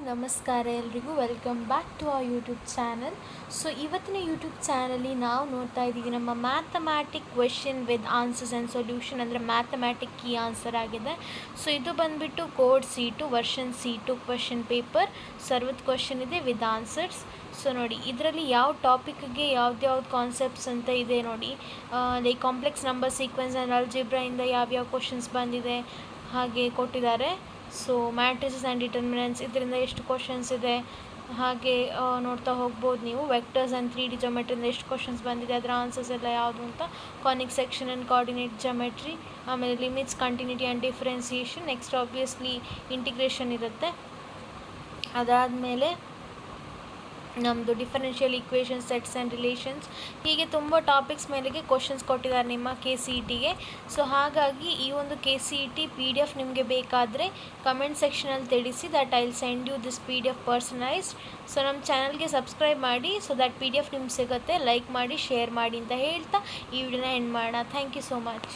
ನಮಸ್ಕಾರ ಎಲ್ರಿಗೂ welcome back to our YouTube channel. So ಇವತ್ತಿನ ಯೂಟ್ಯೂಬ್ ಚಾನಲ್ಲಿ ನಾವು ನೋಡ್ತಾ ಇದ್ದೀವಿ ನಮ್ಮ mathematic question with answers and solution, ಅಂದರೆ ಮ್ಯಾಥಮ್ಯಾಟಿಕ್ ಕೀ ಆನ್ಸರ್ ಆಗಿದೆ. ಸೊ ಇದು ಬಂದುಬಿಟ್ಟು code C2 version C2 question paper. 60 question ಇದೆ ವಿತ್ ಆನ್ಸರ್ಸ್. ಸೊ ನೋಡಿ, ಇದರಲ್ಲಿ ಯಾವ ಟಾಪಿಕ್ಗೆ ಯಾವ್ದು ಕಾನ್ಸೆಪ್ಟ್ಸ್ ಅಂತ ಇದೆ ನೋಡಿ. Like complex number sequence and ಅಲ್ಜಿಬ್ರಾಯಿಂದ ಯಾವ್ಯಾವ ಕ್ವಶನ್ಸ್ ಬಂದಿದೆ ಹಾಗೆ ಕೊಟ್ಟಿದ್ದಾರೆ. ಸೊ ಮ್ಯಾಟ್ರಿಸಸ್ ಆ್ಯಂಡ್ ಡಿಟರ್ಮಿನೆಂಟ್ಸ್ ಇದರಿಂದ ಎಷ್ಟು ಕ್ವಶನ್ಸ್ ಇದೆ ಹಾಗೆ ನೋಡ್ತಾ ಹೋಗ್ಬೋದು ನೀವು. ವೆಕ್ಟರ್ಸ್ ಆ್ಯಂಡ್ 3D ಜೊಮೆಟ್ರಿಯಿಂದ ಎಷ್ಟು ಕ್ವಶನ್ಸ್ ಬಂದಿದೆ, ಅದರ ಆನ್ಸರ್ಸ್ ಎಲ್ಲ ಯಾವುದು ಅಂತ. ಕಾನಿಕ್ ಸೆಕ್ಷನ್ ಆ್ಯಂಡ್ ಕೋಆರ್ಡಿನೇಟ್ ಜೊಮೆಟ್ರಿ, ಆಮೇಲೆ limits, continuity and differentiation, next obviously integration ಇರುತ್ತೆ. ಅದಾದಮೇಲೆ ನಮ್ಮದು differential equations, sets and relations, ಹೀಗೆ ತುಂಬ ಟಾಪಿಕ್ಸ್ ಮೇಲೆಗೆ ಕ್ವಶನ್ಸ್ ಕೊಟ್ಟಿದ್ದಾರೆ ನಿಮ್ಮ KCETಗೆ. ಸೊ ಹಾಗಾಗಿ ಈ ಒಂದು KCET PDF ನಿಮಗೆ ಬೇಕಾದರೆ ಕಮೆಂಟ್ ಸೆಕ್ಷನಲ್ಲಿ ತಿಳಿಸಿ, that I will send you this PDF personalised. So ನಮ್ಮ ಚಾನಲ್ಗೆ ಸಬ್ಸ್ಕ್ರೈಬ್ ಮಾಡಿ, ಸೊ ದಟ್ PDF ನಿಮ್ಗೆ ಸಿಗುತ್ತೆ. ಲೈಕ್ ಮಾಡಿ, ಶೇರ್ ಮಾಡಿ ಅಂತ ಹೇಳ್ತಾ ಈ ವಿಡಿಯೋನ ಎಂಡ್ ಮಾಡೋಣ. Thank you so much.